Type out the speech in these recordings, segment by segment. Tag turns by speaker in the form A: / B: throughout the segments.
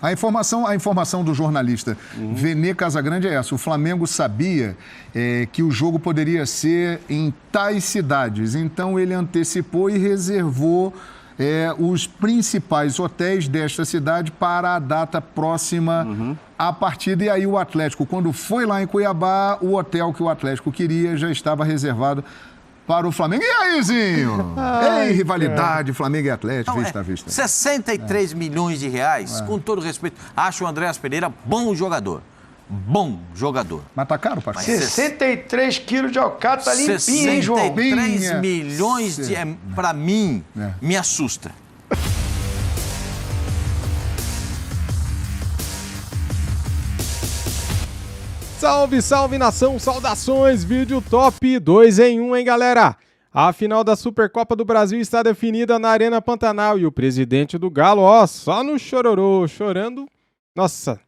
A: A informação do jornalista Vene Casagrande é essa. O Flamengo sabia que o jogo poderia ser em tais cidades. Então, ele antecipou e reservou os principais hotéis desta cidade para a data próxima à partida. E aí o Atlético, quando foi lá em Cuiabá, o hotel que o Atlético queria já estava reservado para o Flamengo. E aí, Zinho? Ei, rivalidade, Flamengo e Atlético, vista a vista.
B: 63 milhões de reais, com todo respeito. Acho o Andréas Pereira bom jogador. Bom jogador.
A: Mas tá caro, parceiro?
C: 63 quilos de alcatra limpinho, hein, João?
B: 63 milhões de... Pra mim, me assusta.
D: Salve, salve, nação, saudações, vídeo top 2 em 1, hein, galera? A final da Supercopa do Brasil está definida na Arena Pantanal e o presidente do Galo, ó, só no chororô, chorando. Nossa,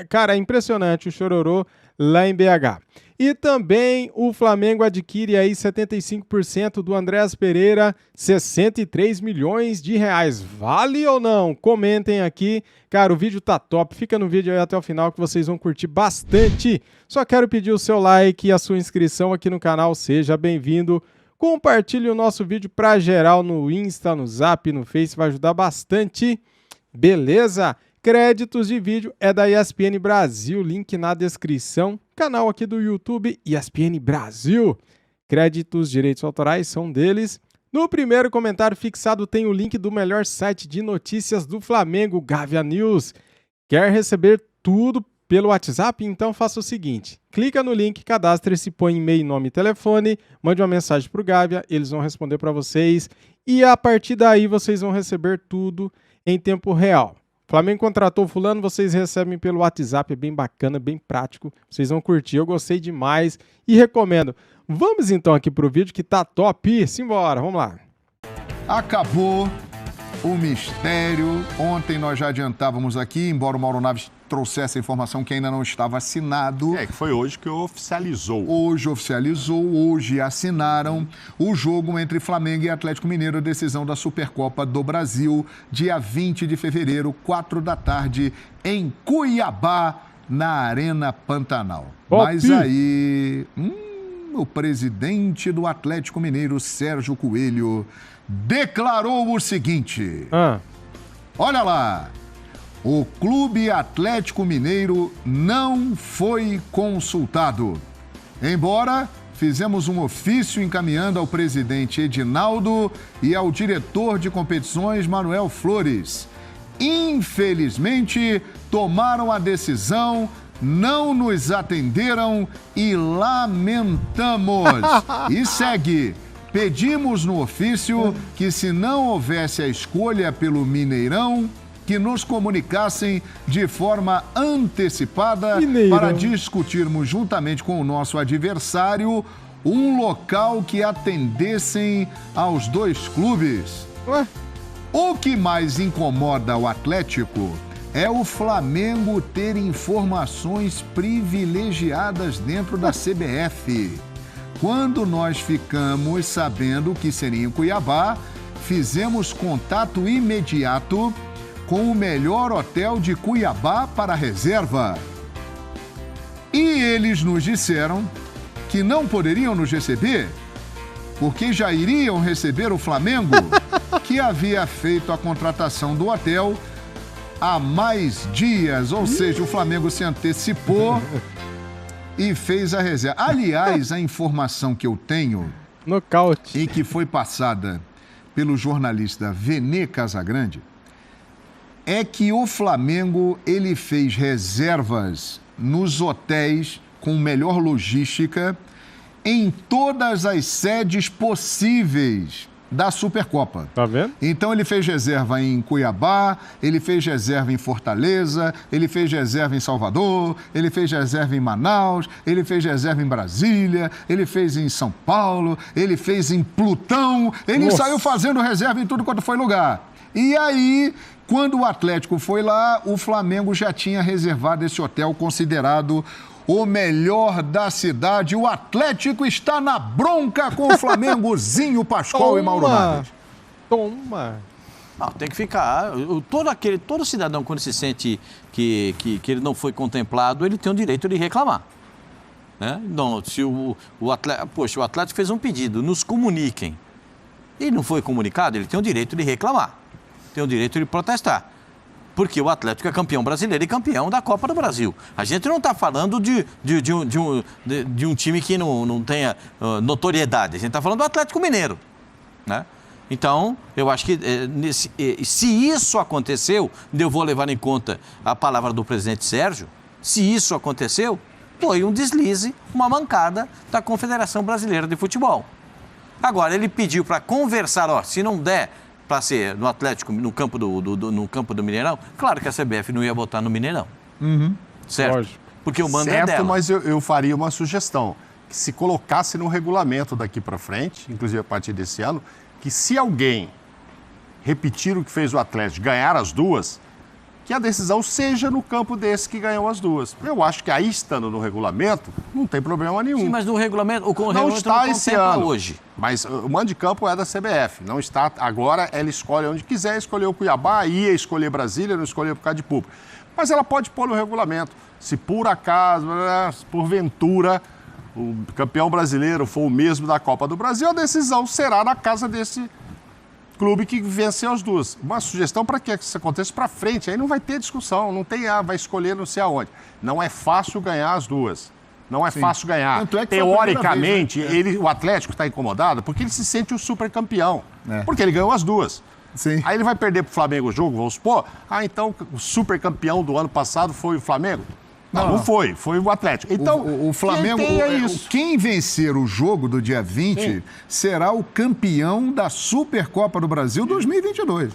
D: cara, é impressionante o chororô lá em BH. E também o Flamengo adquire aí 75% do Andréas Pereira, 63 milhões de reais. Vale ou não? Comentem aqui. Cara, o vídeo tá top. Fica no vídeo aí até o final que vocês vão curtir bastante. Só quero pedir o seu like e a sua inscrição aqui no canal. Seja bem-vindo. Compartilhe o nosso vídeo pra geral no Insta, no Zap, no Face. Vai ajudar bastante. Beleza? Créditos de vídeo é da ESPN Brasil, link na descrição. Canal aqui do YouTube, ESPN Brasil. Créditos, direitos autorais são deles. No primeiro comentário fixado tem o link do melhor site de notícias do Flamengo, Gávea News. Quer receber tudo pelo WhatsApp? Então faça o seguinte, clica no link, cadastre-se, põe e-mail, nome e telefone, mande uma mensagem para o Gávea, eles vão responder para vocês e a partir daí vocês vão receber tudo em tempo real. Flamengo contratou fulano, vocês recebem pelo WhatsApp, é bem bacana, bem prático, vocês vão curtir, eu gostei demais e recomendo. Vamos então aqui pro vídeo que tá top, simbora, vamos lá.
A: Acabou o mistério, ontem nós já adiantávamos aqui, embora o Mauro Naves trouxesse a informação que ainda não estava assinado.
E: Que foi hoje que oficializou.
A: Hoje oficializou, hoje assinaram o jogo entre Flamengo e Atlético Mineiro, a decisão da Supercopa do Brasil, dia 20 de fevereiro, 4 da tarde, em Cuiabá, na Arena Pantanal. Mas aí, o presidente do Atlético Mineiro, Sérgio Coelho, declarou o seguinte. Olha lá. O Clube Atlético Mineiro não foi consultado. Embora fizemos um ofício encaminhando ao presidente Edinaldo e ao diretor de competições Manuel Flores. Infelizmente, tomaram a decisão, não nos atenderam e lamentamos. E segue. Pedimos no ofício que, se não houvesse a escolha pelo Mineirão, que nos comunicassem de forma antecipada para discutirmos juntamente com o nosso adversário um local que atendessem aos dois clubes. O que mais incomoda o Atlético é o Flamengo ter informações privilegiadas dentro da CBF. Quando nós ficamos sabendo que seria em Cuiabá, fizemos contato imediato com o melhor hotel de Cuiabá para a reserva. E eles nos disseram que não poderiam nos receber, porque já iriam receber o Flamengo, que havia feito a contratação do hotel há mais dias. Ou seja, o Flamengo se antecipou e fez a reserva. Aliás, a informação que eu tenho,
D: nocaute,
A: e que foi passada pelo jornalista Vene Casagrande, é que o Flamengo ele fez reservas nos hotéis com melhor logística em todas as sedes possíveis da Supercopa.
D: Tá vendo?
A: Então ele fez reserva em Cuiabá, ele fez reserva em Fortaleza, ele fez reserva em Salvador, ele fez reserva em Manaus, ele fez reserva em Brasília, ele fez em São Paulo, ele fez em Plutão, ele saiu fazendo reserva em tudo quanto foi lugar. E aí, quando o Atlético foi lá, o Flamengo já tinha reservado esse hotel considerado o melhor da cidade. O Atlético está na bronca com o Flamengo, Zinho, Pascoal e Mauro Naves.
D: Toma!
B: Não, tem que ficar. Todo cidadão, quando se sente que ele não foi contemplado, ele tem o direito de reclamar. Né? Não, se o Atlético fez um pedido, nos comuniquem. E não foi comunicado, ele tem o direito de reclamar. Tem o direito de protestar. Porque o Atlético é campeão brasileiro e campeão da Copa do Brasil. A gente não está falando de um time que não tenha notoriedade. A gente está falando do Atlético Mineiro. Né? Então, eu acho que se isso aconteceu, eu vou levar em conta a palavra do presidente Sérgio, se isso aconteceu, foi um deslize, uma mancada da Confederação Brasileira de Futebol. Agora, ele pediu para conversar, se não der para ser no Atlético, no campo do Mineirão, claro que a CBF não ia botar no Mineirão. Certo? Lógico. Porque o mando é dela.
E: Certo, mas eu faria uma sugestão, que se colocasse no regulamento daqui para frente, inclusive a partir desse ano, que se alguém repetir o que fez o Atlético, ganhar as duas, que a decisão seja no campo desse que ganhou as duas. Eu acho que aí, estando no regulamento, não tem problema nenhum.
B: Sim, mas no regulamento,
E: não está esse ano
B: hoje.
E: Mas o mando de campo é da CBF, não está. Agora ela escolhe onde quiser, escolheu o Cuiabá, ia escolher Brasília, não escolheu por causa de público. Mas ela pode pôr no regulamento. Se por acaso, porventura, o campeão brasileiro for o mesmo da Copa do Brasil, a decisão será na casa desse clube que venceu as duas. Uma sugestão para que isso aconteça para frente, aí não vai ter discussão, não tem vai escolher não sei aonde. Não é fácil ganhar as duas. Não é fácil ganhar.
A: Tanto é que
E: teoricamente,
A: vez, né?
E: O Atlético está incomodado porque ele se sente o super campeão. Porque ele ganhou as duas.
A: Sim.
E: Aí ele vai perder para o Flamengo o jogo, vamos supor. Então o super campeão do ano passado foi o Flamengo? Não foi o Atlético. Então,
A: o Flamengo, quem vencer o jogo do dia 20 será o campeão da Supercopa do Brasil 2022.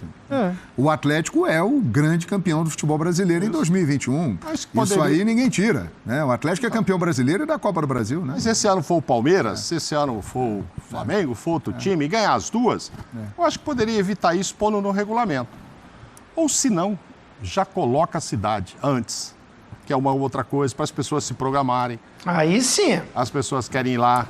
A: O Atlético é o grande campeão do futebol brasileiro em 2021. Isso aí ninguém tira. Né? O Atlético é campeão brasileiro e da Copa do Brasil. Né?
E: Mas se esse ano for o Palmeiras, se esse ano for o Flamengo, for outro time e ganhar as duas, eu acho que poderia evitar isso pondo no regulamento. Ou se não, já coloca a cidade antes. Que é uma outra coisa, para as pessoas se programarem.
C: Aí sim.
E: As pessoas querem ir lá,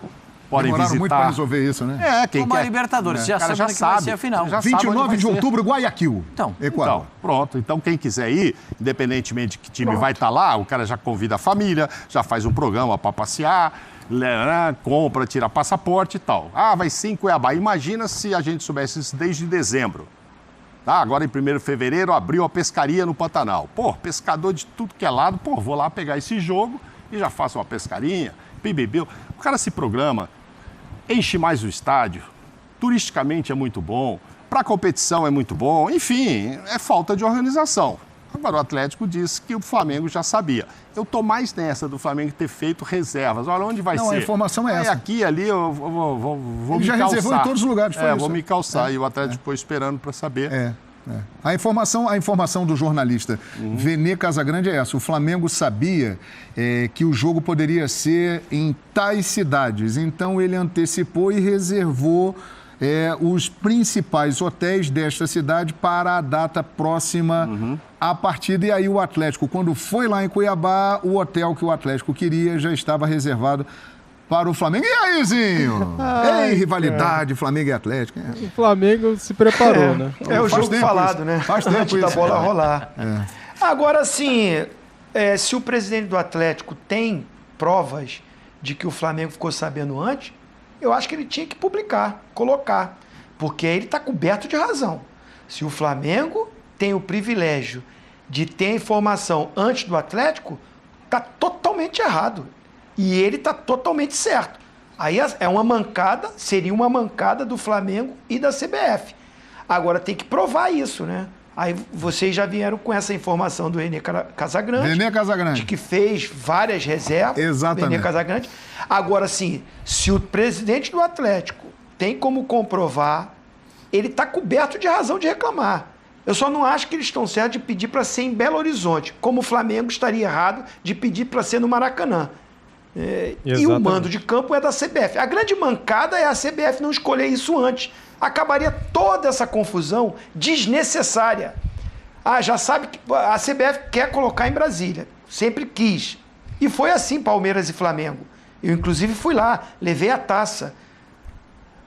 E: podem
A: Demoraram
E: visitar.
A: muito para resolver isso, né?
E: Quem
B: como a
E: quer.
B: Libertadores, já sabe que vai ser a final.
A: 29 de outubro, Guayaquil, Equador.
E: Então, pronto. Então, quem quiser ir, independentemente de que time vai estar lá, o cara já convida a família, já faz um programa para passear, compra, tira passaporte e tal. Vai ser em Cuiabá. Imagina se a gente soubesse isso desde dezembro. Agora, em 1º de fevereiro, abriu a pescaria no Pantanal. Pescador de tudo que é lado, vou lá pegar esse jogo e já faço uma pescarinha, bebeu. O cara se programa, enche mais o estádio, turisticamente é muito bom, para competição é muito bom, enfim, é falta de organização. Agora, o Atlético disse que o Flamengo já sabia. Eu estou mais nessa do Flamengo ter feito reservas. Olha, onde vai ser?
A: Não, a informação é essa.
E: Aqui, ali, eu vou
A: Ele
E: me
A: já
E: calçar.
A: reservou em todos os lugares.
E: Vou me calçar. E o Atlético ficou esperando para saber.
A: A informação do jornalista Vene Casagrande é essa. O Flamengo sabia que o jogo poderia ser em tais cidades. Então, ele antecipou e reservou os principais hotéis desta cidade para a data próxima à partida. E aí o Atlético, quando foi lá em Cuiabá, o hotel que o Atlético queria já estava reservado para o Flamengo. E aí, Zinho? Rivalidade, Flamengo e Atlético.
D: O Flamengo se preparou, né?
C: É o jogo falado, né?
A: Faz tempo
C: antes da
A: isso,
C: bola rolar. Agora, assim, se o presidente do Atlético tem provas de que o Flamengo ficou sabendo antes, eu acho que ele tinha que publicar, colocar, porque ele está coberto de razão. Se o Flamengo tem o privilégio de ter a informação antes do Atlético, está totalmente errado. E ele está totalmente certo. Aí é uma mancada, seria uma mancada do Flamengo e da CBF. Agora tem que provar isso, né? Aí vocês já vieram com essa informação do Vene Casagrande.
A: Vene Casagrande.
C: De que fez várias reservas.
A: Exatamente.
C: Vene Casagrande. Agora, sim, se o presidente do Atlético tem como comprovar, ele está coberto de razão de reclamar. Eu só não acho que eles estão certos de pedir para ser em Belo Horizonte, como o Flamengo estaria errado de pedir para ser no Maracanã. E o mando de campo é da CBF. A grande mancada é a CBF não escolher isso antes. Acabaria toda essa confusão desnecessária. Já sabe que a CBF quer colocar em Brasília. Sempre quis. E foi assim, Palmeiras e Flamengo. Eu, inclusive, fui lá, levei a taça.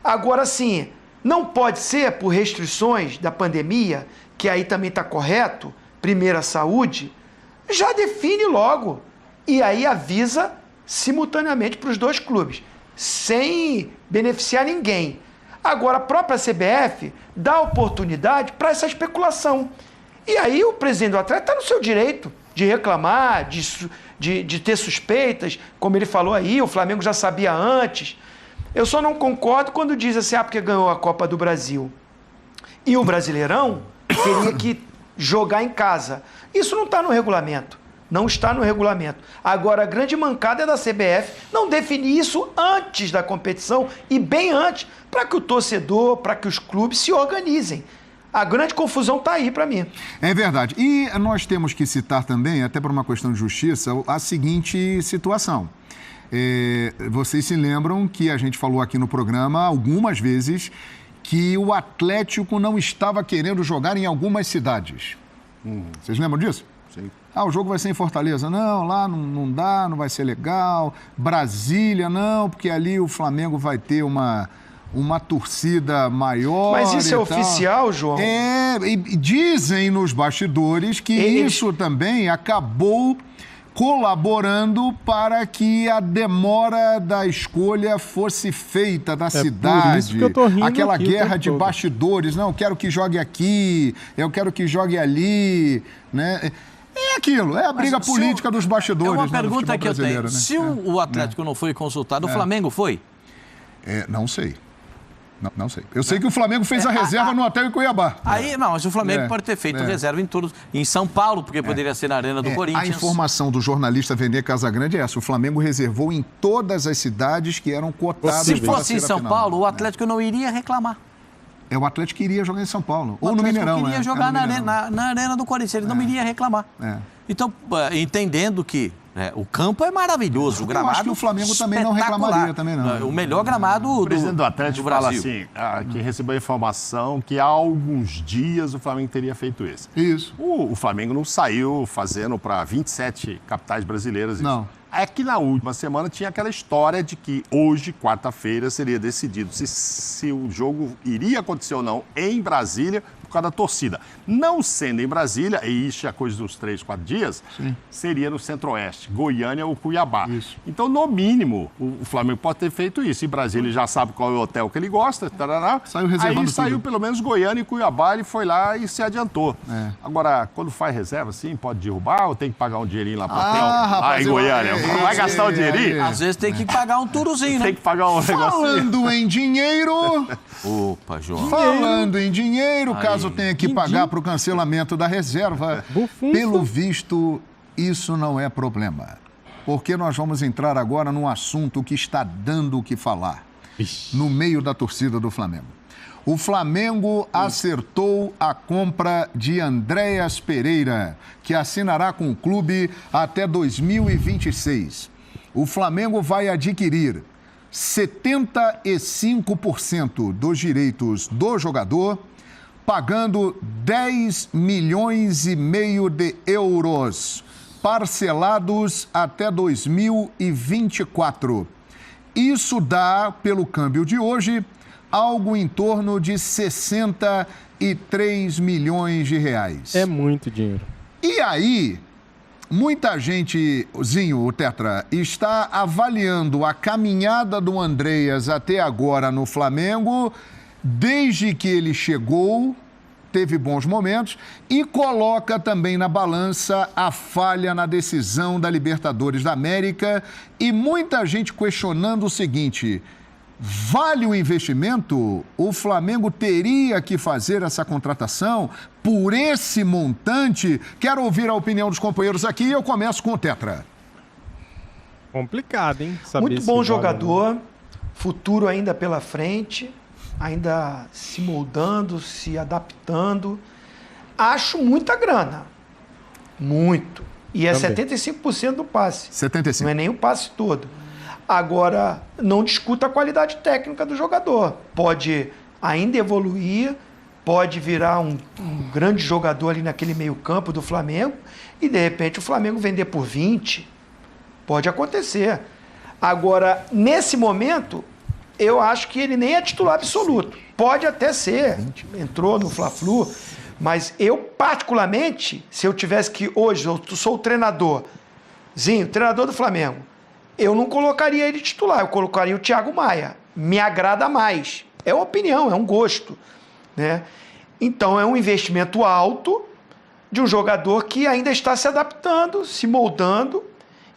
C: Agora, sim, Não pode ser por restrições da pandemia, que aí também está correto, primeiro a saúde, já define logo. E aí avisa simultaneamente para os dois clubes, sem beneficiar ninguém. Agora, a própria CBF dá oportunidade para essa especulação. E aí o presidente do Atlético está no seu direito de reclamar, de ter suspeitas, como ele falou aí, o Flamengo já sabia antes. Eu só não concordo quando diz assim, porque ganhou a Copa do Brasil. E o Brasileirão teria que jogar em casa. Isso não está no regulamento. Não está no regulamento. Agora, a grande mancada é da CBF não definir isso antes da competição e bem antes, para que o torcedor, para que os clubes se organizem. A grande confusão está aí para mim.
A: É verdade. E nós temos que citar também, até por uma questão de justiça, a seguinte situação. Vocês se lembram que a gente falou aqui no programa algumas vezes que o Atlético não estava querendo jogar em algumas cidades. Vocês lembram disso?
E: Sim.
A: O jogo vai ser em Fortaleza. Não, lá não dá, não vai ser legal. Brasília, não, porque ali o Flamengo vai ter uma torcida maior.
C: Mas isso é oficial, João?
A: E dizem nos bastidores que isso também acabou colaborando para que a demora da escolha fosse feita da cidade.
D: Por isso que eu tô rindo
A: aquela
D: aqui
A: guerra de
D: todo.
A: Bastidores. Não, eu quero que jogue aqui, eu quero que jogue ali, né? É aquilo, é a briga política dos bastidores.
B: É uma
A: do
B: pergunta
A: futebol
B: que eu tenho.
A: brasileiro, né?
B: Se o Atlético não foi consultado, o Flamengo foi?
A: Não sei. Não sei. Eu sei que o Flamengo fez a reserva no hotel em Cuiabá.
B: Aí, não, mas o Flamengo pode ter feito reserva em São Paulo, porque poderia ser na Arena do Corinthians.
A: A informação do jornalista Vene Casagrande é essa. O Flamengo reservou em todas as cidades que eram cotadas.
B: Se fosse em São
A: final.
B: Paulo, o Atlético não iria reclamar.
A: O Atlético iria jogar em São Paulo. Ou no
B: O
A: Mineirão.
B: Atlético queria jogar na Arena do Corinthians, ele não iria reclamar. Então, entendendo que o campo é maravilhoso, o gramado.
A: Eu acho que o Flamengo também não reclamaria, também não.
B: O melhor gramado
E: O presidente do Atlético fala
B: Brasil.
E: assim, que recebeu a informação que há alguns dias o Flamengo teria feito isso.
A: Isso.
E: O Flamengo não saiu fazendo para 27 capitais brasileiras isso.
A: Não.
E: É que na última semana tinha aquela história de que hoje, quarta-feira, seria decidido se o jogo iria acontecer ou não em Brasília por causa da torcida. Não sendo em Brasília, e isso é coisa dos 3, 4 dias, seria no Centro-Oeste, Goiânia ou Cuiabá.
A: Isso.
E: Então, no mínimo, o Flamengo pode ter feito isso. Em Brasília ele já sabe qual é o hotel que ele gosta, tarará.
A: Saiu reservando
E: Aí saiu
A: tudo.
E: pelo menos Goiânia e Cuiabá, ele foi lá e se adiantou. Agora, quando faz reserva, assim, pode derrubar ou tem que pagar um dinheirinho lá para hotel? Lá
A: rapaz,
E: em Goiânia. Vai gastar o dinheirinho?
B: Às vezes tem que pagar um turozinho, né?
E: Tem que pagar um negocinho.
A: Falando em dinheiro...
B: Opa, João.
A: Falando em dinheiro, caso tenha que pagar para o cancelamento da reserva, pelo visto, isso não é problema. Porque nós vamos entrar agora num assunto que está dando o que falar no meio da torcida do Flamengo. O Flamengo acertou a compra de Andréas Pereira, que assinará com o clube até 2026. O Flamengo vai adquirir 75% dos direitos do jogador, pagando 10 milhões e meio de euros, parcelados até 2024. Isso dá, pelo câmbio de hoje, algo em torno de 63 milhões de reais.
D: É muito dinheiro.
A: E aí... Muita gente, Zinho, o Tetra, está avaliando a caminhada do Andréas até agora no Flamengo, desde que ele chegou, teve bons momentos, e coloca também na balança a falha na decisão da Libertadores da América, e muita gente questionando o seguinte: vale o investimento? O Flamengo teria que fazer essa contratação por esse montante? Quero ouvir a opinião dos companheiros aqui e eu começo com o Tetra.
D: Complicado, hein? Saber
C: Muito bom jogador, futuro ainda pela frente, ainda se moldando, se adaptando. Acho muita grana. Muito. E é
D: Também.
C: 75% do passe.
A: 75.
C: Não é nem o passe todo. Agora, não discuta a qualidade técnica do jogador. Pode ainda evoluir, pode virar um grande jogador ali naquele meio-campo do Flamengo e, de repente, o Flamengo vender por 20. Pode acontecer. Agora, nesse momento, eu acho que ele nem é titular absoluto. pode até ser. Entrou no Fla-Flu. Mas eu, particularmente, se eu tivesse que... Hoje, eu sou o treinador do Flamengo. Eu não colocaria ele titular, eu colocaria o Thiago Maia. Me agrada mais. É uma opinião, é um gosto, né? Então, é um investimento alto de um jogador que ainda está se adaptando, se moldando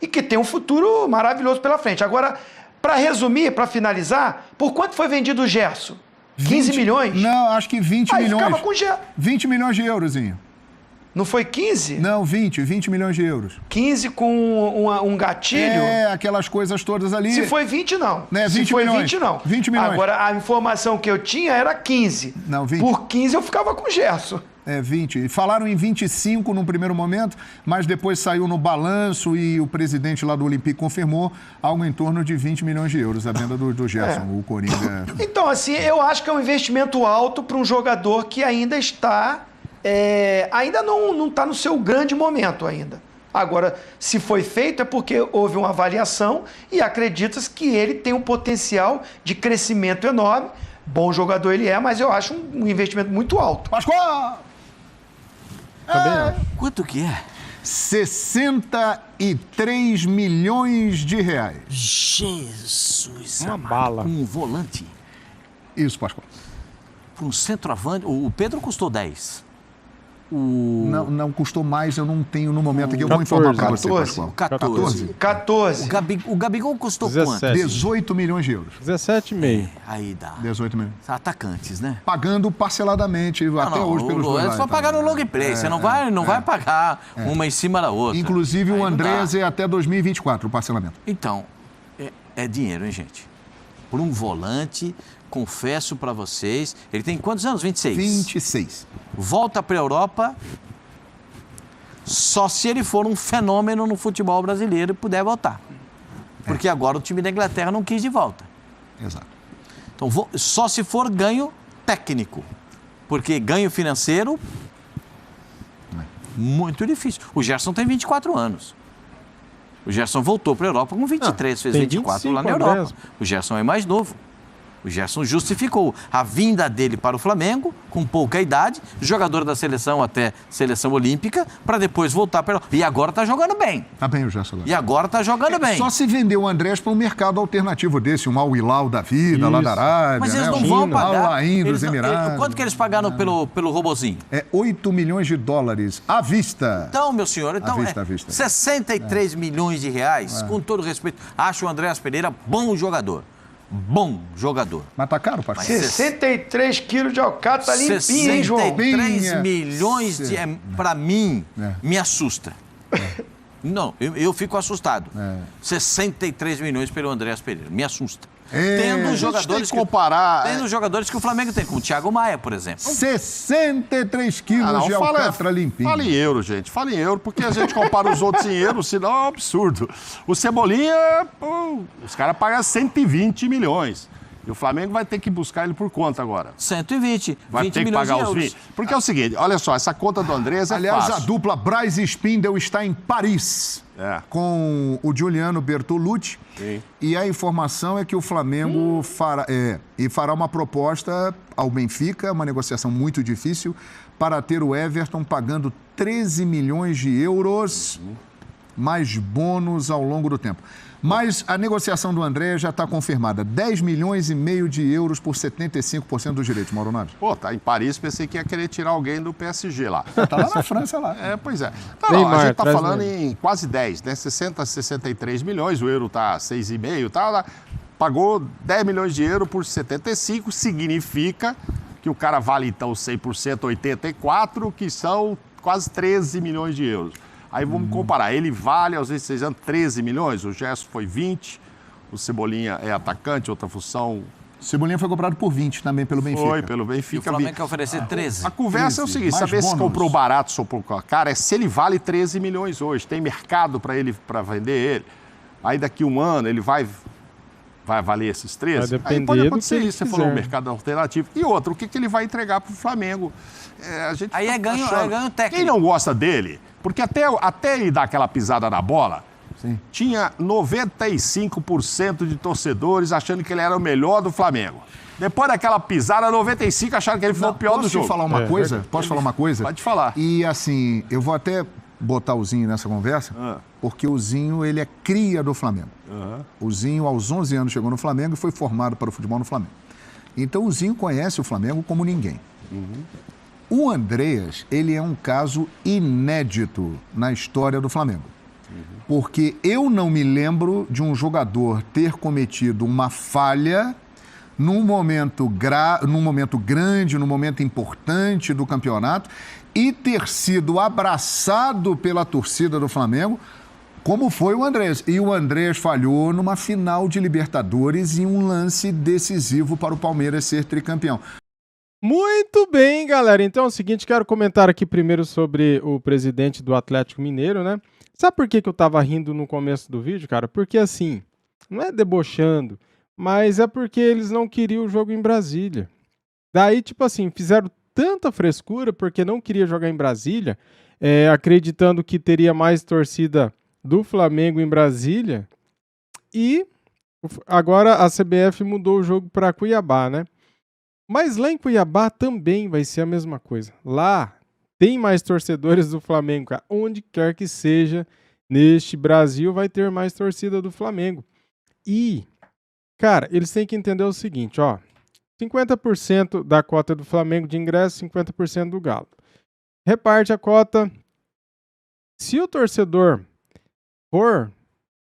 C: e que tem um futuro maravilhoso pela frente. Agora, para resumir, para finalizar, por quanto foi vendido o Gerson? 15 milhões?
A: Não, acho que 20
C: Aí
A: milhões.
C: ficava com
A: 20 milhões de euros, Zinho.
C: Não foi 15?
A: Não, 20 milhões de euros.
C: 15 com um gatilho?
A: É, aquelas coisas todas ali.
C: Se foi 20, não.
A: Né, 20
C: Se foi
A: milhões.
C: 20, não.
A: 20 milhões.
C: Agora, a informação que eu tinha era 15.
A: Não, 20.
C: Por 15 eu ficava com o Gerson.
A: É, 20. Falaram em 25 no primeiro momento, mas depois saiu no balanço e o presidente lá do Olympique confirmou algo em torno de 20 milhões de euros a venda do Gerson, o Coringa.
C: Então, assim, eu acho que é um investimento alto para um jogador que ainda está... ainda não está no seu grande momento ainda. Agora, se foi feito é porque houve uma avaliação e acredita-se que ele tem um potencial de crescimento enorme. Bom jogador ele é, mas eu acho um investimento muito alto.
A: Pascoal!
B: Quanto que é?
A: 63 milhões de reais.
B: Jesus.
D: Uma
B: amado.
D: bala.
B: Um volante.
A: Isso, Pascoal.
B: Para um centroavante. O Pedro custou 10.
A: Não custou mais, eu não tenho no momento aqui. Eu vou
D: 14.
A: informar para você,
C: 14.
A: Pascoal.
B: 14.
C: 14.
B: O Gabigol custou
D: 17.
B: quanto?
A: 18 milhões de euros.
D: 17,5.
B: Aí dá.
A: 18 milhões.
B: Atacantes, né?
A: Pagando parceladamente até hoje pelos dois.
B: É
A: lá,
B: só
A: então.
B: pagar no long play. Você não vai pagar uma em cima da outra.
A: Inclusive
B: Aí
A: o
B: não
A: Andrés
B: dá.
A: é até 2024 o parcelamento.
B: Então, é dinheiro, hein, gente? Por um volante, confesso pra vocês, ele tem quantos anos? 26.
A: 26.
B: Volta pra Europa só se ele for um fenômeno no futebol brasileiro e puder voltar. Porque agora o time da Inglaterra não quis de volta.
A: Exato.
B: Então, só se for ganho técnico. Porque ganho financeiro, muito difícil. O Gerson tem 24 anos. O Gerson voltou para a Europa com 23, fez
D: tem
B: 24 lá
D: 25,
B: na Europa.
D: Andrés.
B: O Gerson é mais novo. O Gerson justificou a vinda dele para o Flamengo, com pouca idade, jogador da seleção até seleção olímpica, para depois voltar para a Europa. E agora está jogando bem.
A: Tá bem o Gerson agora.
B: E agora está jogando bem.
A: Só se vendeu o Andrés para um mercado alternativo desse, um Al Hilal da vida, lá da Arábia,
B: Mas eles
A: né?
B: não vão pagar.
A: Al Ain dos
B: Eles não-
A: Emirados.
B: Quanto que eles pagaram pelo robozinho?
A: É 8 milhões de dólares à vista.
B: Então, meu senhor, então
A: à vista.
B: 63 milhões de reais, com todo respeito. Acho o Andréas Pereira bom jogador. Bom jogador.
A: Mas tá caro, parceiro.
C: 63 quilos de alcatra tá limpinho, hein, João?
B: 63
A: Limpinha.
B: milhões para mim,
A: É.
B: me assusta. Não, eu fico assustado.
A: É.
B: 63 milhões pelo Andréas Pereira, me assusta.
A: É,
B: Tendo
A: a gente
B: jogadores
E: tem que comparar-
B: Tendo jogadores que o Flamengo tem, como o Thiago Maia, por exemplo.
A: 63 quilos de alcatra limpinho.
E: Fala em euro, gente. Fala em euro, porque a gente compara os outros em euro, senão é um absurdo. O Cebolinha, pô, os caras pagam 120 milhões. E o Flamengo vai ter que buscar ele por conta agora.
B: 120,
E: Vai
B: 20
E: ter que
B: milhões
E: pagar
B: de
E: os
B: euros.
E: 20. Porque é o seguinte, olha só, essa conta do Andrés é
A: Aliás,
E: fácil.
A: a dupla Braz e Spindel está em Paris com o Giuliano Bertolucci.
E: Sim.
A: E a informação é que o Flamengo fará uma proposta ao Benfica, uma negociação muito difícil, para ter o Everton pagando 13 milhões de euros mais bônus ao longo do tempo. Mas a negociação do André já está confirmada. 10 milhões e meio de euros por 75% dos direitos, Mauro Naves.
E: Pô, tá em Paris, pensei que ia querer tirar alguém do PSG lá.
A: Tá lá na França, lá.
E: Pois é. Não,
D: Neymar,
E: a gente tá
D: traz
E: falando
D: Neymar.
E: em quase 10, né? 60, 63 milhões, o euro tá 6,5, tá lá. Pagou 10 milhões de euros por 75, significa que o cara vale então 100%, 84, que são quase 13 milhões de euros. Aí vamos comparar, ele vale aos 26 anos 13 milhões, o Gerson foi 20, o Cebolinha é atacante, outra função,
A: Cebolinha foi comprado por 20 também pelo Benfica.
E: foi pelo
B: E o
E: Benfica.
B: Flamengo quer oferecer 13.
E: A conversa é o
A: 13,
E: seguinte,
A: mais
E: saber se
A: bônus.
E: comprou barato ou comprou caro, é se ele vale 13 milhões hoje, tem mercado para ele, para vender ele. Aí daqui um ano ele vai valer esses 13?
D: Vai depender
E: Aí pode
D: do
E: acontecer
D: que ele
E: isso, você falou,
D: quiser.
E: um mercado alternativo. E outro, o que ele vai entregar para o Flamengo? A gente
B: Aí
E: tá
B: é ganho
E: achando.
B: técnico.
E: Quem não gosta dele, porque até ele dar aquela pisada na bola,
A: Sim.
E: tinha 95% de torcedores achando que ele era o melhor do Flamengo. Depois daquela pisada, 95% acharam que ele foi o pior do jogo.
A: Posso falar uma coisa? Posso falar uma coisa?
E: Pode falar.
A: E assim, eu vou até botar o Zinho nessa conversa, porque o Zinho, ele é cria do Flamengo. O Zinho, aos 11 anos, chegou no Flamengo e foi formado para o futebol no Flamengo. Então, o Zinho conhece o Flamengo como ninguém. O Andreas, ele é um caso inédito na história do Flamengo. Porque eu não me lembro de um jogador ter cometido uma falha num momento grande, num momento importante do campeonato e ter sido abraçado pela torcida do Flamengo, como foi o Andreas. E o Andreas falhou numa final de Libertadores e um lance decisivo para o Palmeiras ser tricampeão.
D: Muito bem, galera. Então é o seguinte, quero comentar aqui primeiro sobre o presidente do Atlético Mineiro, né? Sabe por que eu tava rindo no começo do vídeo, cara? Porque assim, não é debochando, mas é porque eles não queriam o jogo em Brasília. Daí, tipo assim, fizeram tanta frescura porque não queria jogar em Brasília, acreditando que teria mais torcida do Flamengo em Brasília. E agora a CBF mudou o jogo para Cuiabá, né? Mas lá em Cuiabá também vai ser a mesma coisa. Lá tem mais torcedores do Flamengo, cara. Onde quer que seja neste Brasil vai ter mais torcida do Flamengo. E, cara, eles têm que entender o seguinte, ó. 50% da cota do Flamengo de ingresso, 50% do Galo. Reparte a cota. Se o torcedor for,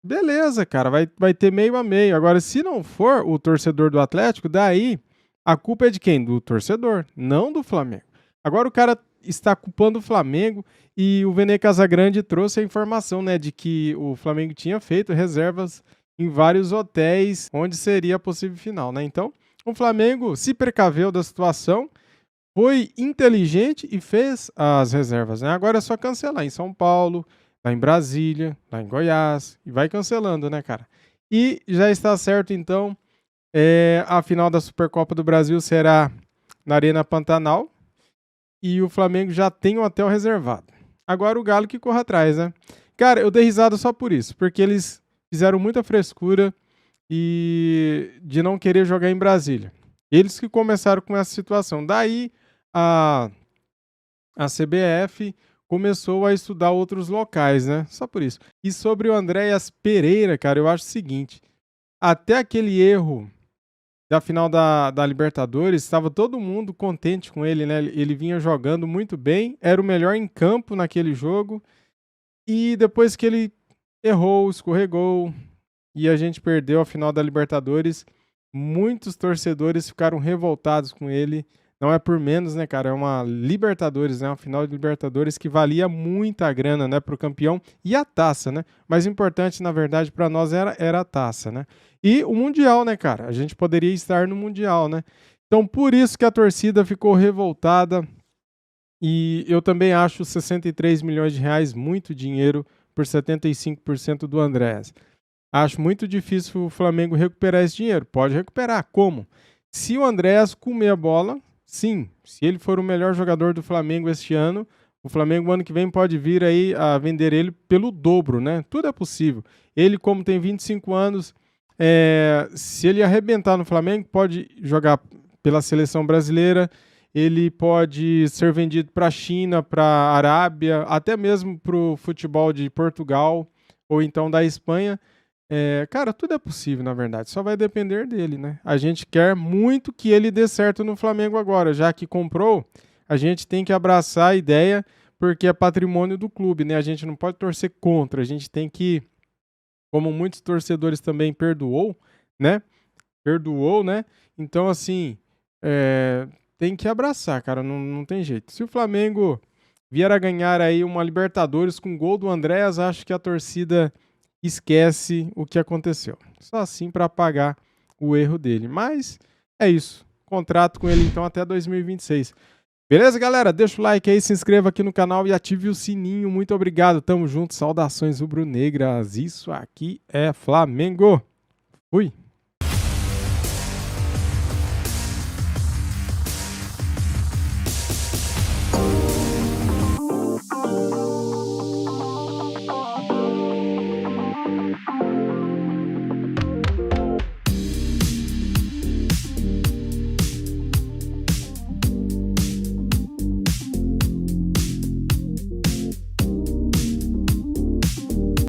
D: beleza, cara, vai ter meio a meio. Agora, se não for o torcedor do Atlético, daí a culpa é de quem? Do torcedor, não do Flamengo. Agora o cara está culpando o Flamengo e o Vene Casagrande trouxe a informação, né, de que o Flamengo tinha feito reservas em vários hotéis onde seria a possível final, né? Então, o Flamengo se precaveu da situação, foi inteligente e fez as reservas, né? Agora é só cancelar em São Paulo, lá em Brasília, lá em Goiás, e vai cancelando, né, cara? E já está certo, então, a final da Supercopa do Brasil será na Arena Pantanal e o Flamengo já tem um hotel reservado. Agora o Galo que corra atrás, né? Cara, eu dei risada só por isso, porque eles fizeram muita frescura e de não querer jogar em Brasília. Eles que começaram com essa situação. Daí a CBF começou a estudar outros locais, né? Só por isso. E sobre o Andréas Pereira, cara, eu acho o seguinte. Até aquele erro da final da Libertadores, estava todo mundo contente com ele, né? Ele vinha jogando muito bem, era o melhor em campo naquele jogo. E depois que ele errou, escorregou e a gente perdeu a final da Libertadores, muitos torcedores ficaram revoltados com ele. Não é por menos, né, cara? É uma Libertadores, né? Uma final de Libertadores que valia muita grana, né, pro campeão e a taça, né? Mas importante, na verdade, para nós era a taça, né? E o Mundial, né, cara? A gente poderia estar no Mundial, né? Então, por isso que a torcida ficou revoltada. E eu também acho 63 milhões de reais muito dinheiro por 75% do Andréas. Acho muito difícil o Flamengo recuperar esse dinheiro. Pode recuperar. Como? Se o Andréas comer a bola, sim. Se ele for o melhor jogador do Flamengo este ano, o Flamengo ano que vem pode vir aí a vender ele pelo dobro, né? Tudo é possível. Ele, como tem 25 anos, se ele arrebentar no Flamengo, pode jogar pela seleção brasileira, ele pode ser vendido para a China, para a Arábia, até mesmo para o futebol de Portugal ou então da Espanha. Cara, tudo é possível, na verdade. Só vai depender dele, né? A gente quer muito que ele dê certo no Flamengo agora. Já que comprou, a gente tem que abraçar a ideia, porque é patrimônio do clube, né? A gente não pode torcer contra. A gente tem que, como muitos torcedores também perdoou, né? Então, assim, tem que abraçar, cara. Não tem jeito. Se o Flamengo vier a ganhar aí uma Libertadores com gol do Andréas, acho que a torcida esquece o que aconteceu. Só assim para apagar o erro dele. Mas é isso. Contrato com ele então até 2026. Beleza, galera? Deixa o like aí, se inscreva aqui no canal e ative o sininho. Muito obrigado. Tamo junto. Saudações rubro-negras. Isso aqui é Flamengo. Fui.